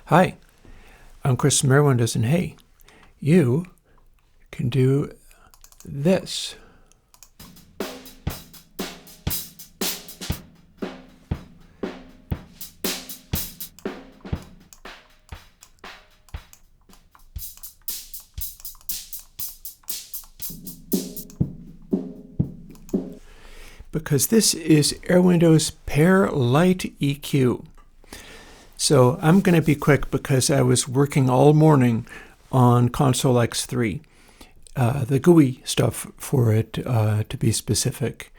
Hi, I'm Chris from Airwindows, and hey, you can do this. Because this is Airwindows PearLiteEQ. So I'm going to be quick because I was working all morning on Console X3, the GUI stuff for it to be specific.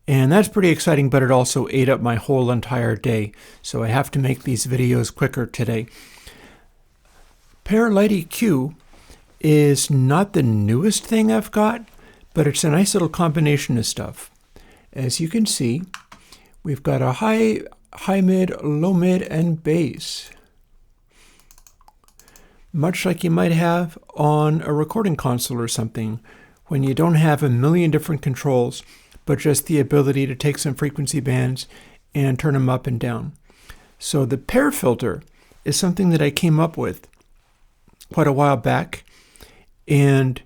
And that's pretty exciting, but it also ate up my whole entire day. So I have to make these videos quicker today. PearLiteEQ is not the newest thing I've got, but it's a nice little combination of stuff. As you can see, we've got a high mid, low mid, and bass. Much like you might have on a recording console or something, when you don't have a million different controls, but just the ability to take some frequency bands and turn them up and down. So the pair filter is something that I came up with quite a while back, and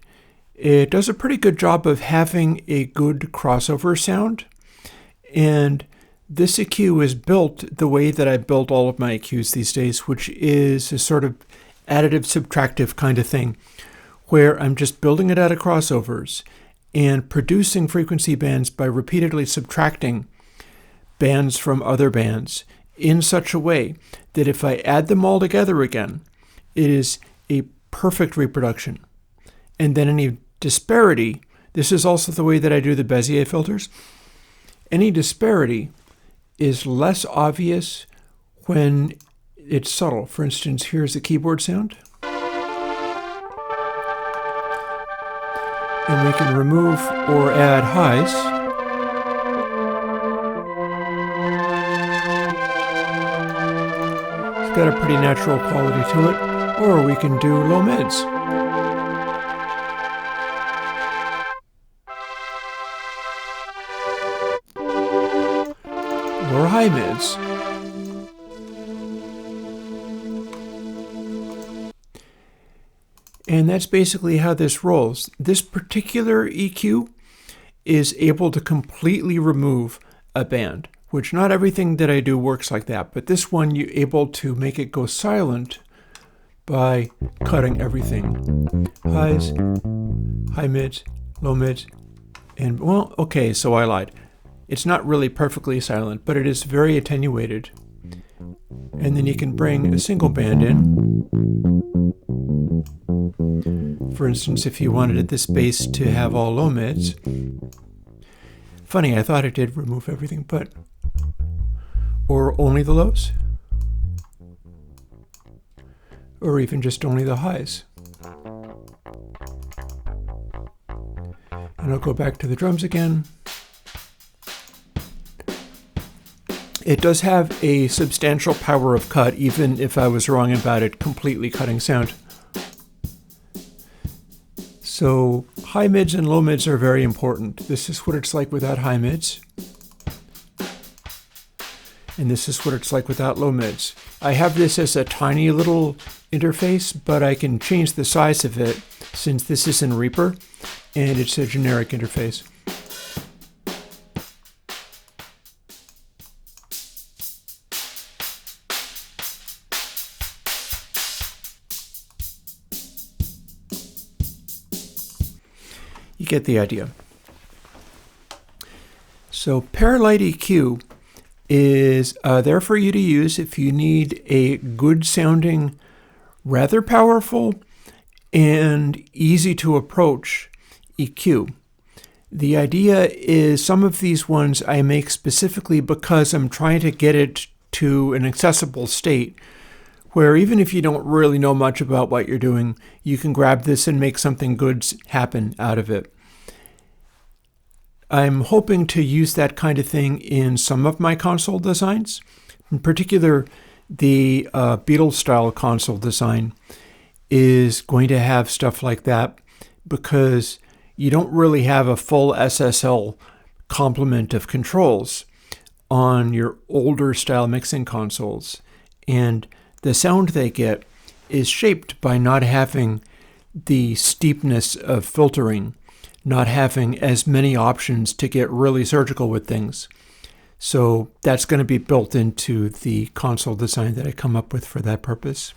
it does a pretty good job of having a good crossover sound. And this EQ is built the way that I build all of my EQs these days, which is a sort of additive subtractive kind of thing, where I'm just building it out of crossovers and producing frequency bands by repeatedly subtracting bands from other bands in such a way that if I add them all together again, it is a perfect reproduction. And then any disparity, this is also the way that I do the Bezier filters, any disparity is less obvious when it's subtle. For instance, here's the keyboard sound. And we can remove or add highs. It's got a pretty natural quality to it. Or we can do low mids. Or high mids. And that's basically how this rolls. This particular EQ is able to completely remove a band, which not everything that I do works like that, but this one you're able to make it go silent by cutting everything. Highs, high mids, low mids, and well, okay, so I lied. It's not really perfectly silent, but it is very attenuated. And then you can bring a single band in. For instance, if you wanted this bass to have all low mids. Funny, I thought it did remove everything, but... Or only the lows. Or even just only the highs. And I'll go back to the drums again. It does have a substantial power of cut, even if I was wrong about it completely cutting sound. So high mids and low mids are very important. This is what it's like without high mids. And this is what it's like without low mids. I have this as a tiny little interface, but I can change the size of it since this is in Reaper and it's a generic interface. You get the idea. So PearLiteEQ is there for you to use if you need a good sounding, rather powerful, and easy to approach EQ. The idea is some of these ones I make specifically because I'm trying to get it to an accessible state where even if you don't really know much about what you're doing, you can grab this and make something good happen out of it. I'm hoping to use that kind of thing in some of my console designs. In particular, the Beatles-style console design is going to have stuff like that because you don't really have a full SSL complement of controls on your older style mixing consoles. And the sound they get is shaped by not having the steepness of filtering, not having as many options to get really surgical with things. So that's going to be built into the console design that I come up with for that purpose.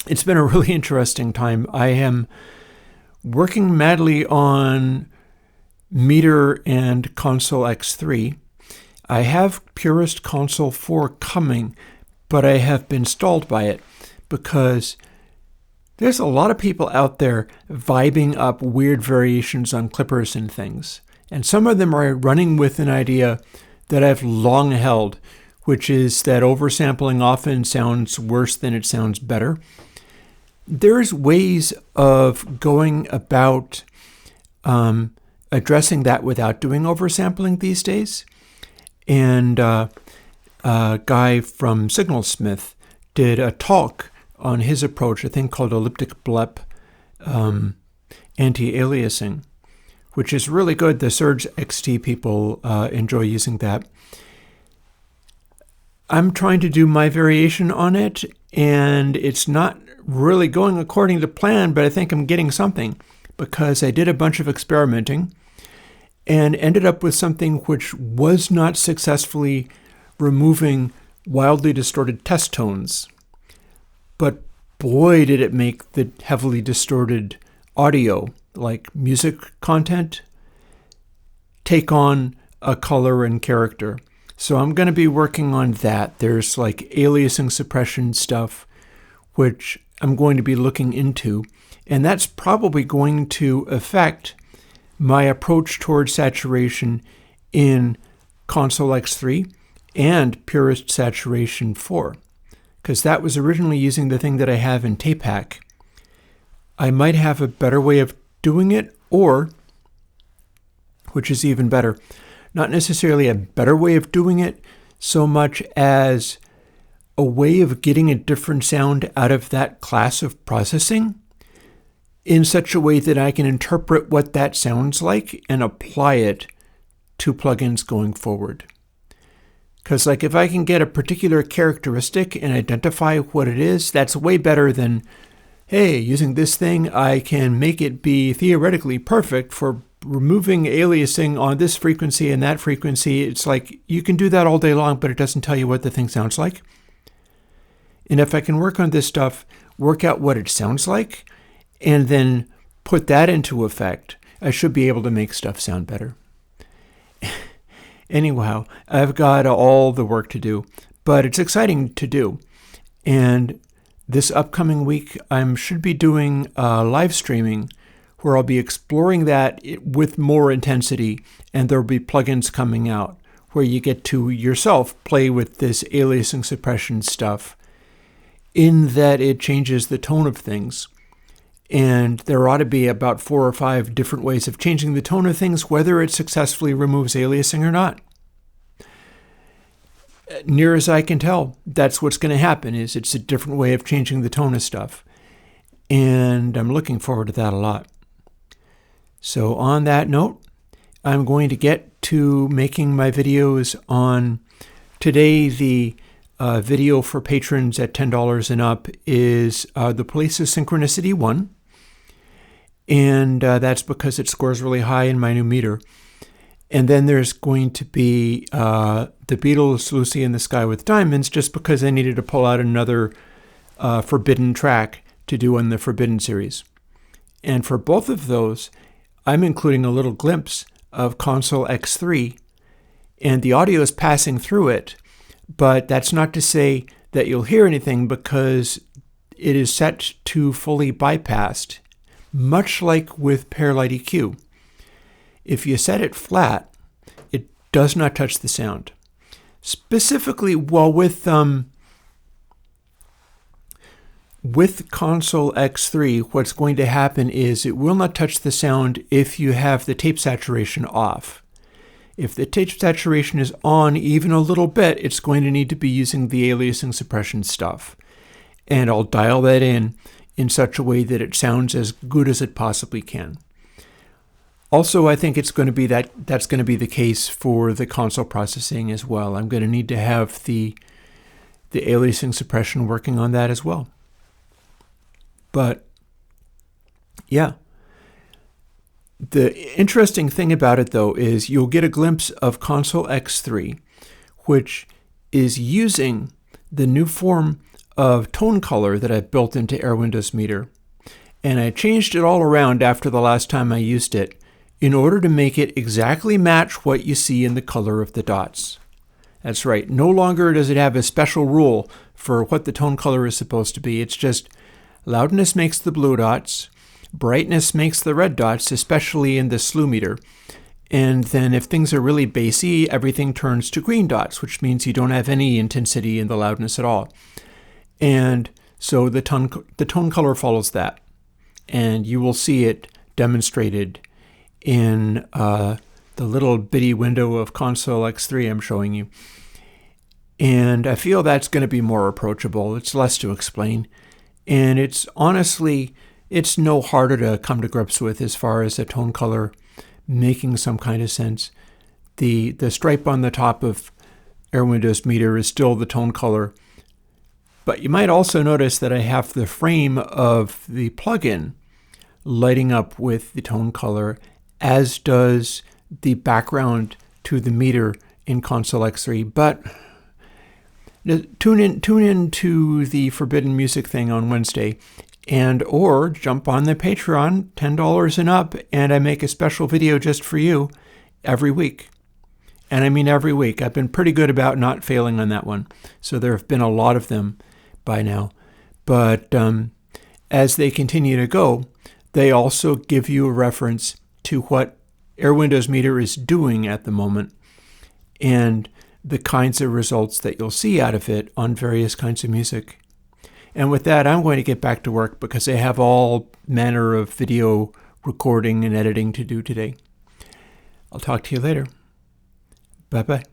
It's been a really interesting time. I am working madly on Meter and Console X3. I have Purist Console 4 coming, but I have been stalled by it because there's a lot of people out there vibing up weird variations on clippers and things. And some of them are running with an idea that I've long held, which is that oversampling often sounds worse than it sounds better. There's ways of going about addressing that without doing oversampling these days. And a guy from Signalsmith did a talk on his approach, a thing called elliptic blep anti-aliasing, which is really good. The Surge XT people enjoy using that. I'm trying to do my variation on it, and it's not really going according to plan, but I think I'm getting something because I did a bunch of experimenting and ended up with something which was not successfully removing wildly distorted test tones. But boy, did it make the heavily distorted audio, like music content, take on a color and character. So I'm going to be working on that. There's like aliasing suppression stuff, which I'm going to be looking into. And that's probably going to affect my approach towards saturation in Console X3 and Purist Saturation 4. Because that was originally using the thing that I have in TapeHack. I might have a better way of doing it, or, which is even better, not necessarily a better way of doing it so much as a way of getting a different sound out of that class of processing in such a way that I can interpret what that sounds like and apply it to plugins going forward. Because like if I can get a particular characteristic and identify what it is, that's way better than, hey, using this thing, I can make it be theoretically perfect for removing aliasing on this frequency and that frequency. It's like you can do that all day long, but it doesn't tell you what the thing sounds like. And if I can work on this stuff, work out what it sounds like, and then put that into effect, I should be able to make stuff sound better. Anyhow, I've got all the work to do, but it's exciting to do. And this upcoming week, I should be doing live streaming where I'll be exploring that with more intensity, and there'll be plugins coming out where you get to yourself play with this aliasing suppression stuff in that it changes the tone of things. And there ought to be about 4 or 5 different ways of changing the tone of things, whether it successfully removes aliasing or not. Near as I can tell, that's what's going to happen, is it's a different way of changing the tone of stuff. And I'm looking forward to that a lot. So on that note, I'm going to get to making my videos on today. The video for patrons at $10 and up is the Police's Synchronicity 1. And that's because it scores really high in my new meter. And then there's going to be the Beatles' Lucy in the Sky with Diamonds, just because I needed to pull out another Forbidden track to do in the Forbidden series. And for both of those, I'm including a little glimpse of Console X3, and the audio is passing through it, but that's not to say that you'll hear anything because it is set to fully bypassed, much like with PearLiteEQ. If you set it flat, it does not touch the sound. Specifically, well, with Console X3, what's going to happen is it will not touch the sound if you have the tape saturation off. If the tape saturation is on even a little bit, it's going to need to be using the aliasing suppression stuff. And I'll dial that in such a way that it sounds as good as it possibly can. Also, I think it's going to be that's going to be the case for the console processing as well. I'm going to need to have the the aliasing suppression working on that as well. But yeah, the interesting thing about it though is you'll get a glimpse of Console X3, which is using the new form of tone color that I've built into Airwindows Meter. And I changed it all around after the last time I used it in order to make it exactly match what you see in the color of the dots. That's right, no longer does it have a special rule for what the tone color is supposed to be. It's just loudness makes the blue dots, brightness makes the red dots, especially in the slew meter. And then if things are really bassy, everything turns to green dots, which means you don't have any intensity in the loudness at all. And so the tone color follows that. And you will see it demonstrated in the little bitty window of Console X3 I'm showing you. And I feel that's going to be more approachable. It's less to explain. And it's honestly, it's no harder to come to grips with as far as a tone color making some kind of sense. The stripe on the top of Airwindows Meter is still the tone color. But you might also notice that I have the frame of the plugin lighting up with the tone color, as does the background to the meter in Console X3. But tune in to the Forbidden Music thing on Wednesday, or jump on the Patreon, $10 and up, and I make a special video just for you every week. And I mean every week. I've been pretty good about not failing on that one. So there have been a lot of them by now. But as they continue to go, they also give you a reference to what Airwindows Meter is doing at the moment and the kinds of results that you'll see out of it on various kinds of music. And with that, I'm going to get back to work because I have all manner of video recording and editing to do today. I'll talk to you later. Bye-bye.